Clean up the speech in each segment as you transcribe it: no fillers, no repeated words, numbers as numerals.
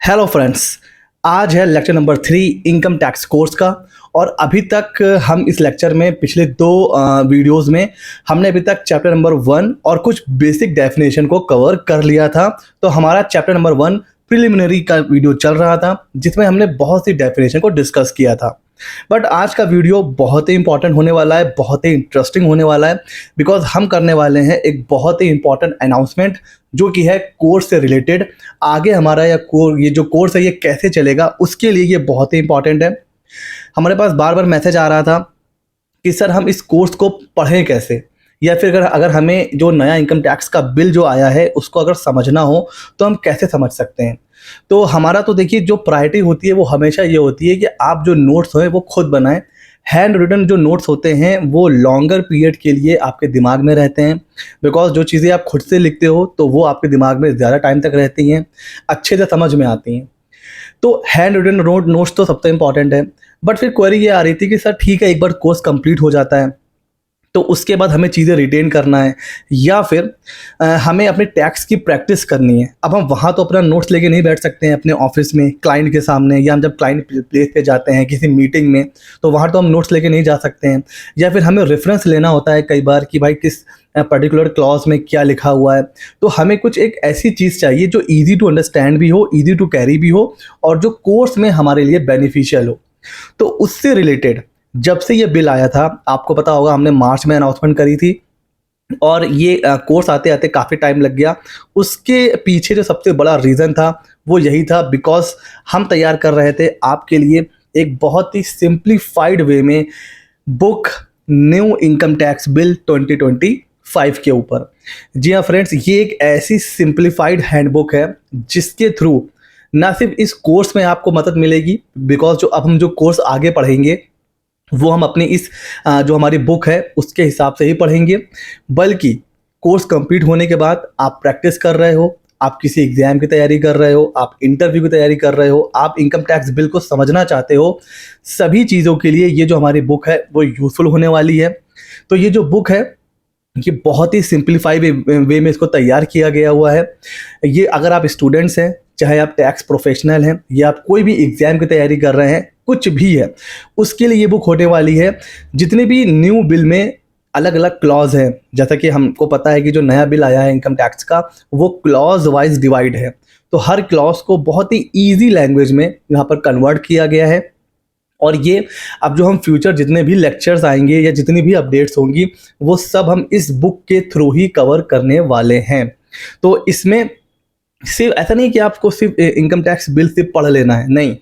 Hello friends, आज है lecture number 3 income tax course का। और अभी तक हम इस लेक्चर में पिछले दो वीडियोस में हमने अभी तक चैप्टर नंबर 1 और कुछ बेसिक डेफिनेशन को कवर कर लिया था। तो हमारा चैप्टर नंबर 1 प्रिलिमिनरी का वीडियो चल रहा था जिसमें हमने बहुत सी डेफिनेशन को डिस्कस किया था। बट आज का वीडियो बहुत ही इंपॉर्टेंट होने वाला है, बहुत ही इंटरेस्टिंग होने वाला है, बिकॉज हम करने वाले हैं एक बहुत ही इंपॉर्टेंट अनाउंसमेंट जो कि है कोर्स से रिलेटेड। आगे हमारा ये जो कोर्स है ये कैसे चलेगा उसके लिए ये बहुत ही इंपॉर्टेंट है। हमारे पास बार बार मैसेज आ रहा था कि सर हम इस कोर्स को पढ़ें कैसे, या फिर अगर हमें जो नया इनकम टैक्स का बिल जो आया है उसको अगर समझना हो तो हम कैसे समझ सकते हैं। तो हमारा तो देखिए जो प्रायोरिटी होती है वो हमेशा ये होती है कि आप जो नोट्स हैं वो खुद बनाएं। हैंड रिटन जो नोट्स होते हैं वो लॉन्गर पीरियड के लिए आपके दिमाग में रहते हैं, बिकॉज जो चीज़ें आप खुद से लिखते हो तो वो आपके दिमाग में ज़्यादा टाइम तक रहती हैं, अच्छे से समझ में आती हैं। तो हैंड रिटन नोट्स तो सबसे इंपॉर्टेंट है। बट फिर क्वेरी ये आ रही थी कि सर ठीक है, एक बार कोर्स कंप्लीट हो जाता है तो उसके बाद हमें चीज़ें रिटेन करना है या फिर हमें अपने टैक्स की प्रैक्टिस करनी है। अब हम वहाँ तो अपना नोट्स लेके नहीं बैठ सकते हैं अपने ऑफिस में क्लाइंट के सामने, या हम जब क्लाइंट प्लेस पे जाते हैं किसी मीटिंग में तो वहाँ तो हम नोट्स लेके नहीं जा सकते हैं। या फिर हमें रेफरेंस लेना होता है कई बार कि भाई किस पर्टिकुलर क्लॉज में क्या लिखा हुआ है। तो हमें कुछ एक ऐसी चीज़ चाहिए जो ईजी टू अंडरस्टैंड भी हो, ईजी टू कैरी भी हो, और जो कोर्स में हमारे लिए बेनिफिशियल हो। तो उससे रिलेटेड जब से ये बिल आया था, आपको पता होगा हमने मार्च में अनाउंसमेंट करी थी और ये कोर्स आते आते काफ़ी टाइम लग गया। उसके पीछे जो सबसे बड़ा रीज़न था वो यही था, बिकॉज हम तैयार कर रहे थे आपके लिए एक बहुत ही सिंप्लीफाइड वे में book new income tax bill 2025 के ऊपर। जी हाँ फ्रेंड्स, ये एक ऐसी सिंप्लीफाइड हैंडबुक है जिसके थ्रू ना सिर्फ इस कोर्स में आपको मदद मिलेगी, बिकॉज जो अब हम जो कोर्स आगे पढ़ेंगे वो हम अपनी इस जो हमारी बुक है उसके हिसाब से ही पढ़ेंगे, बल्कि कोर्स कंप्लीट होने के बाद आप प्रैक्टिस कर रहे हो, आप किसी एग्जाम की तैयारी कर रहे हो, आप इंटरव्यू की तैयारी कर रहे हो, आप इनकम टैक्स बिल को समझना चाहते हो, सभी चीज़ों के लिए ये जो हमारी बुक है वो यूज़फुल होने वाली है। तो ये जो बुक है ये बहुत ही सिंप्लीफाई वे में इसको तैयार किया गया हुआ है। ये अगर आप स्टूडेंट्स हैं, चाहे आप टैक्स प्रोफेशनल हैं, या आप कोई भी एग्ज़ाम की तैयारी कर रहे हैं, कुछ भी है, उसके लिए ये बुक होने वाली है। जितने भी न्यू बिल में अलग अलग क्लॉज हैं, जैसा कि हमको पता है कि जो नया बिल आया है इनकम टैक्स का वो क्लॉज वाइज डिवाइड है। तो हर क्लॉज को बहुत ही ईजी लैंग्वेज में यहाँ पर कन्वर्ट किया गया है। और ये अब जो हम फ्यूचर जितने भी लेक्चर्स आएंगे या जितनी भी अपडेट्स होंगी वो सब हम इस बुक के थ्रू ही कवर करने वाले हैं। तो इसमें सिर्फ ऐसा नहीं कि आपको सिर्फ इनकम टैक्स बिल सिर्फ पढ़ लेना है, नहीं,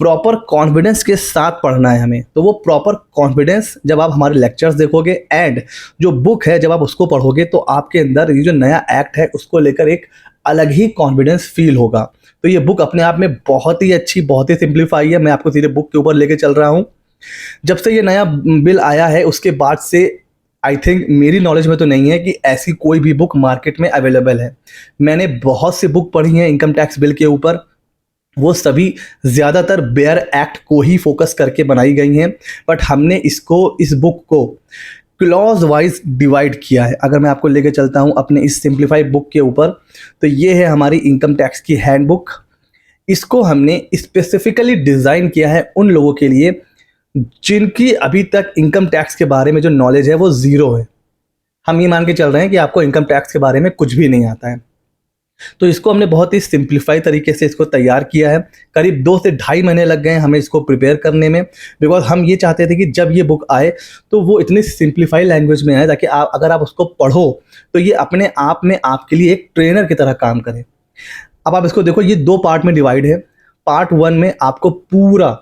प्रॉपर कॉन्फिडेंस के साथ पढ़ना है हमें। तो वो प्रॉपर कॉन्फिडेंस जब आप हमारे लेक्चर्स देखोगे एंड जो बुक है जब आप उसको पढ़ोगे तो आपके अंदर ये जो नया एक्ट है उसको लेकर एक अलग ही कॉन्फिडेंस फील होगा। तो ये बुक अपने आप में बहुत ही अच्छी, बहुत ही सिंप्लीफाई है। मैं आपको सीधे बुक के ऊपर लेके चल रहा हूँ। जब से ये नया बिल आया है उसके बाद से आई थिंक, मेरी नॉलेज में तो नहीं है कि ऐसी कोई भी बुक मार्केट में अवेलेबल है। मैंने बहुत सी बुक पढ़ी हैं इनकम टैक्स बिल के ऊपर, वो सभी ज़्यादातर बेयर एक्ट को ही फोकस करके बनाई गई हैं, बट हमने इस बुक को क्लॉज वाइज डिवाइड किया है। अगर मैं आपको लेके चलता हूँ अपने इस सिंप्लीफाइड बुक के ऊपर, तो ये है हमारी इनकम टैक्स की हैंडबुक। इसको हमने स्पेसिफिकली डिज़ाइन किया है उन लोगों के लिए जिनकी अभी तक इनकम टैक्स के बारे में जो नॉलेज है वो ज़ीरो है। हम ये मान के चल रहे हैं कि आपको इनकम टैक्स के बारे में कुछ भी नहीं आता है। तो इसको हमने बहुत ही सिंप्लीफाई तरीके से इसको तैयार किया है। करीब 2 से ढाई महीने लग गए हमें इसको प्रिपेयर करने में, बिकॉज हम ये चाहते थे कि जब ये बुक आए तो वो इतनी सिंप्लीफाई लैंग्वेज में आए ताकि अगर आप उसको पढ़ो तो ये अपने आप में आपके लिए एक ट्रेनर की तरह काम करे। अब आप इसको देखो, ये 2 पार्ट में डिवाइड है। पार्ट 1 में आपको पूरा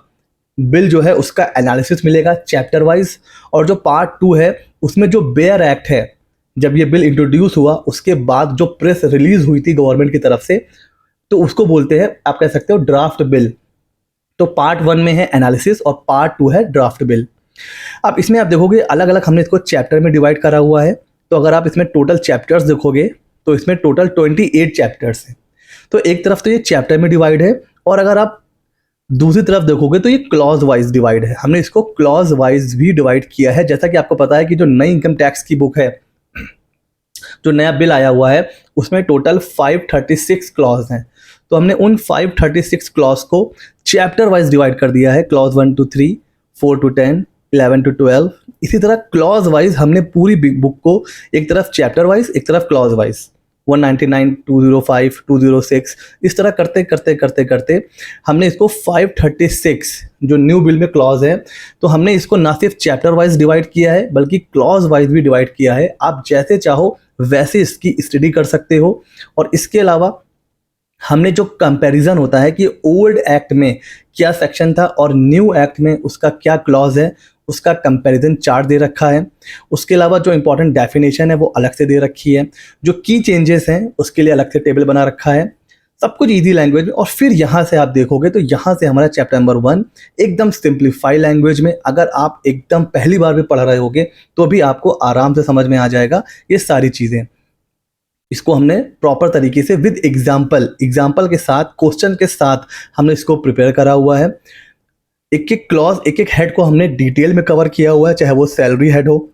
बिल जो है उसका एनालिसिस मिलेगा चैप्टर वाइज, और जो पार्ट 2 है उसमें जो बेयर एक्ट है, जब ये बिल इंट्रोड्यूस हुआ उसके बाद जो प्रेस रिलीज हुई थी गवर्नमेंट की तरफ से, तो उसको बोलते हैं, आप कह सकते हो, ड्राफ्ट बिल। तो पार्ट 1 में है एनालिसिस और पार्ट 2 है ड्राफ्ट बिल। अब इसमें आप देखोगे अलग अलग हमने इसको चैप्टर में डिवाइड करा हुआ है। तो अगर आप इसमें टोटल चैप्टर्स देखोगे तो इसमें टोटल 28 चैप्टर्स हैं। तो एक तरफ तो ये चैप्टर में डिवाइड है, और अगर आप दूसरी तरफ देखोगे तो ये क्लॉज वाइज डिवाइड है। हमने इसको क्लॉज वाइज भी डिवाइड किया है। जैसा कि आपको पता है कि जो नई इनकम टैक्स की बुक है, जो नया बिल आया हुआ है, उसमें टोटल 536 क्लॉज हैं। तो हमने उन 536 क्लॉज को चैप्टर वाइज डिवाइड कर दिया है, क्लॉज 1 to 3, 4 to 10, 11 to 12। इसी तरह क्लॉज वाइज हमने पूरी बिग बुक को एक तरफ चैप्टर वाइज, एक तरफ क्लॉज वाइज 199, 205, 206 इस तरह करते करते करते करते हमने इसको 536 जो न्यू बिल में क्लॉज है, तो हमने इसको ना सिर्फ चैप्टर वाइज डिवाइड किया है बल्कि क्लॉज वाइज भी डिवाइड किया है। आप जैसे चाहो वैसे इसकी स्टडी कर सकते हो। और इसके अलावा हमने जो कंपैरिजन होता है कि ओल्ड एक्ट में क्या सेक्शन था और न्यू एक्ट में उसका क्या क्लॉज है, उसका कंपैरिजन चार्ट दे रखा है। उसके अलावा जो इंपॉर्टेंट डेफिनेशन है वो अलग से दे रखी है, जो की चेंजेस हैं उसके लिए अलग से टेबल बना रखा है, सब कुछ इजी लैंग्वेज में। और फिर यहाँ से आप देखोगे तो यहाँ से हमारा चैप्टर नंबर 1 एकदम सिंप्लीफाई लैंग्वेज में, अगर आप एकदम पहली बार भी पढ़ रहे होगे तो भी आपको आराम से समझ में आ जाएगा ये सारी चीज़ें। इसको हमने प्रॉपर तरीके से विद एग्जाम्पल के साथ, क्वेश्चन के साथ हमने इसको प्रिपेयर करा हुआ है। एक एक क्लॉज, एक एक हेड को हमने डिटेल में कवर किया हुआ है, चाहे वो सैलरी हेड हो।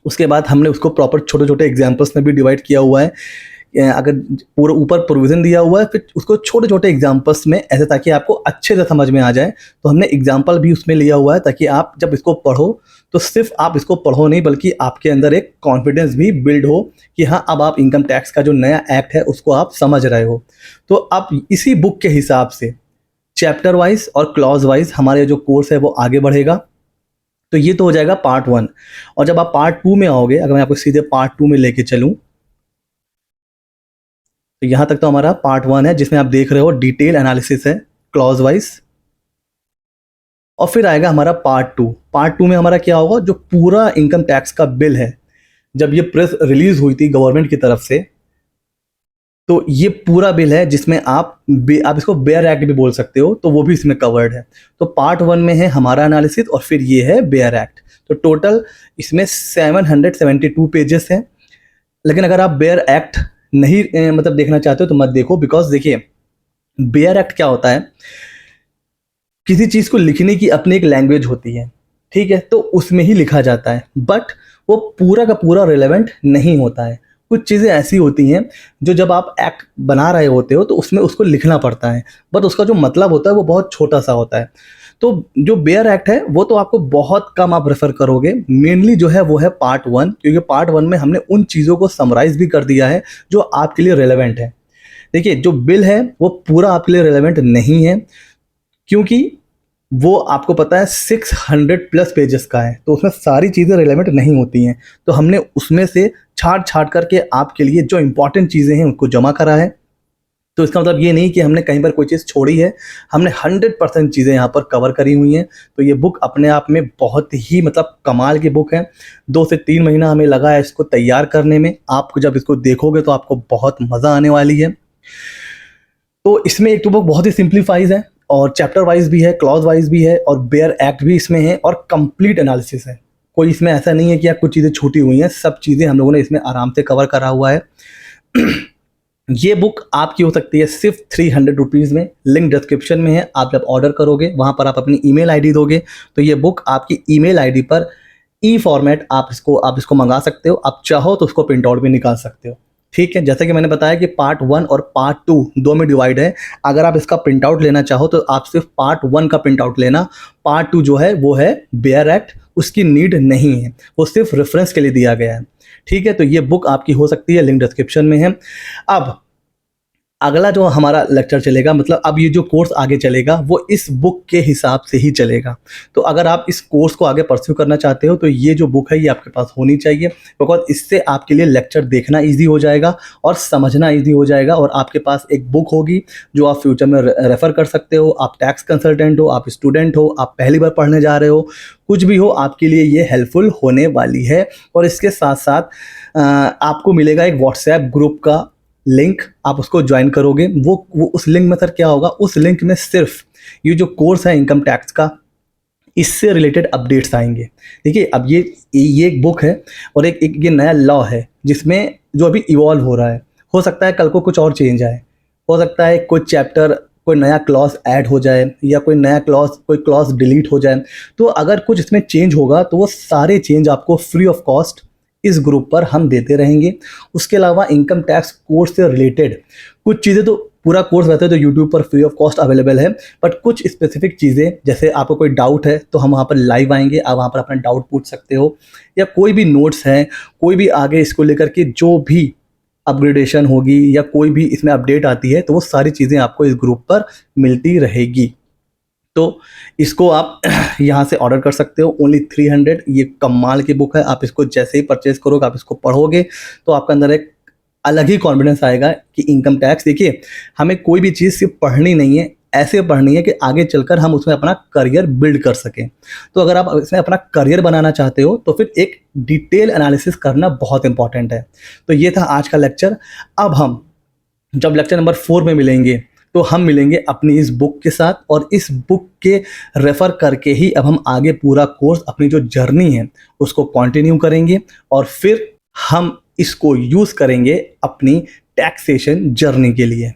उसके बाद हमने उसको प्रॉपर छोटे छोटे एग्जाम्पल्स में भी डिवाइड किया हुआ है। अगर पूरा ऊपर प्रोविज़न दिया हुआ है, फिर उसको छोटे छोटे एग्जाम्पल्स में ऐसे, ताकि आपको अच्छे से समझ में आ जाए। तो हमने एग्जाम्पल भी उसमें लिया हुआ है ताकि आप जब इसको पढ़ो तो सिर्फ आप इसको पढ़ो नहीं, बल्कि आपके अंदर एक कॉन्फिडेंस भी बिल्ड हो कि हाँ, अब आप इनकम टैक्स का जो नया एक्ट है उसको आप समझ रहे हो। तो अब इसी बुक के हिसाब से चैप्टर वाइज और क्लॉज वाइज हमारे जो कोर्स है वो आगे बढ़ेगा। तो ये तो हो जाएगा पार्ट 1। और जब आप पार्ट 2 में आओगे, अगर मैं आपको सीधे पार्ट 2 में लेके चलूँ, तो यहाँ तक तो हमारा पार्ट 1 है जिसमें आप देख रहे हो डिटेल एनालिसिस है क्लॉज वाइज। और फिर आएगा हमारा पार्ट 2। पार्ट 2 में हमारा क्या होगा, जो पूरा इनकम टैक्स का बिल है, जब ये प्रेस रिलीज हुई थी गवर्नमेंट की तरफ से, तो ये पूरा बिल है जिसमें आप इसको बेयर एक्ट भी बोल सकते हो, तो वो भी इसमें कवर्ड है। तो पार्ट 1 में है हमारा एनालिसिस और फिर ये है बेयर एक्ट। तो टोटल इसमें 772 पेजेस हैं। लेकिन अगर आप बेयर एक्ट नहीं मतलब देखना चाहते हो तो मत देखो, बिकॉज देखिए बेयर एक्ट क्या होता है, किसी चीज़ को लिखने की अपनी एक लैंग्वेज होती है, ठीक है, तो उसमें ही लिखा जाता है, बट वो पूरा का पूरा रिलेवेंट नहीं होता है। कुछ चीज़ें ऐसी होती हैं जो जब आप एक्ट बना रहे होते हो तो उसमें उसको लिखना पड़ता है, बट उसका जो मतलब होता है वो बहुत छोटा सा होता है। तो जो बेयर एक्ट है वो तो आपको बहुत कम आप रेफर करोगे, मेनली जो है वो है पार्ट 1, क्योंकि पार्ट 1 में हमने उन चीज़ों को समराइज भी कर दिया है जो आपके लिए रेलेवेंट है। देखिए जो बिल है वो पूरा आपके लिए रेलेवेंट नहीं है, क्योंकि वो आपको पता है 600 प्लस पेजेस का है, तो उसमें सारी चीज़ें रिलेवेंट नहीं होती हैं। तो हमने उसमें से छाट करके आपके लिए जो इंपॉर्टेंट चीज़ें हैं उनको जमा करा है। तो इसका मतलब ये नहीं कि हमने कहीं पर कोई चीज़ छोड़ी है, हमने 100% चीज़ें यहाँ पर कवर करी हुई हैं। तो ये बुक अपने आप में बहुत ही मतलब कमाल की बुक है। 2 से 3 महीना हमें लगा है इसको तैयार करने में। आपको जब इसको देखोगे तो आपको बहुत मज़ा आने वाली है। तो इसमें एक तो बुक बहुत ही सिंप्लीफाइज है और चैप्टर वाइज भी है, क्लॉज वाइज भी है और बेयर एक्ट भी इसमें है और कंप्लीट एनालिसिस है। कोई इसमें ऐसा नहीं है कि आप कुछ चीज़ें छूटी हुई हैं, सब चीज़ें हम लोगों ने इसमें आराम से कवर करा हुआ है। ये बुक आपकी हो सकती है सिर्फ 300 रुपीज़ में, लिंक डिस्क्रिप्शन में है। आप जब ऑर्डर करोगे वहाँ पर आप अपनी ईमेल आईडी दोगे तो ये बुक आपकी ईमेल आईडी पर ई फॉर्मेट आप इसको मंगा सकते हो। आप चाहो तो उसको प्रिंट आउट भी निकाल सकते हो, ठीक है। जैसे कि मैंने बताया कि पार्ट 1 और पार्ट 2 दो में डिवाइड है। अगर आप इसका प्रिंट आउट लेना चाहो तो आप सिर्फ पार्ट 1 का प्रिंट आउट लेना। पार्ट 2 जो है वो है बेयर एक्ट, उसकी नीड नहीं है, वो सिर्फ रेफरेंस के लिए दिया गया है, ठीक है। तो ये बुक आपकी हो सकती है, लिंक डिस्क्रिप्शन में है। अब अगला जो हमारा लेक्चर चलेगा, मतलब अब ये जो कोर्स आगे चलेगा वो इस बुक के हिसाब से ही चलेगा। तो अगर आप इस कोर्स को आगे परस्यू करना चाहते हो तो ये जो बुक है ये आपके पास होनी चाहिए, बिकॉज इससे आपके लिए लेक्चर देखना इजी हो जाएगा और समझना इजी हो जाएगा। और आपके पास एक बुक होगी जो आप फ्यूचर में रेफ़र कर सकते हो। आप टैक्स कंसल्टेंट हो, आप स्टूडेंट हो, आप पहली बार पढ़ने जा रहे हो, कुछ भी हो, आपके लिए ये हेल्पफुल होने वाली है। और इसके साथ साथ आपको मिलेगा एक व्हाट्सएप ग्रुप का लिंक, आप उसको ज्वाइन करोगे। वो उस लिंक में सर क्या होगा, उस लिंक में सिर्फ ये जो कोर्स है इनकम टैक्स का, इससे रिलेटेड अपडेट्स आएंगे। देखिए अब ये एक बुक है और एक ये नया लॉ है जिसमें जो अभी इवॉल्व हो रहा है। हो सकता है कल को कुछ और चेंज आए, हो सकता है कोई चैप्टर, कोई नया क्लॉज ऐड हो जाए या कोई क्लॉज डिलीट हो जाए। तो अगर कुछ इसमें चेंज होगा तो वो सारे चेंज आपको फ्री ऑफ कॉस्ट इस ग्रुप पर हम देते रहेंगे। उसके अलावा इनकम टैक्स कोर्स से रिलेटेड कुछ चीज़ें तो पूरा कोर्स वैसे तो यूट्यूब पर फ्री ऑफ कॉस्ट अवेलेबल है, बट कुछ स्पेसिफिक चीज़ें, जैसे आपको कोई डाउट है तो हम वहाँ पर लाइव आएंगे, आप वहाँ पर अपना डाउट पूछ सकते हो, या कोई भी नोट्स हैं, कोई भी आगे इसको लेकर के जो भी अपग्रेडेशन होगी या कोई भी इसमें अपडेट आती है, तो वो सारी चीज़ें आपको इस ग्रुप पर मिलती रहेगी। तो इसको आप यहाँ से ऑर्डर कर सकते हो, ओनली 300। ये कमाल की बुक है, आप इसको जैसे ही परचेज करोगे, आप इसको पढ़ोगे तो आपके अंदर एक अलग ही कॉन्फिडेंस आएगा कि इनकम टैक्स, देखिए हमें कोई भी चीज़ सिर्फ पढ़नी नहीं है, ऐसे पढ़नी है कि आगे चलकर हम उसमें अपना करियर बिल्ड कर सकें। तो अगर आप इसमें अपना करियर बनाना चाहते हो तो फिर एक डिटेल एनालिसिस करना बहुत इंपॉर्टेंट है। तो ये था आज का लेक्चर। अब हम जब लेक्चर नंबर 4 में मिलेंगे तो हम मिलेंगे अपनी इस बुक के साथ, और इस बुक के रेफ़र करके ही अब हम आगे पूरा कोर्स, अपनी जो जर्नी है उसको कंटिन्यू करेंगे, और फिर हम इसको यूज़ करेंगे अपनी टैक्सेशन जर्नी के लिए।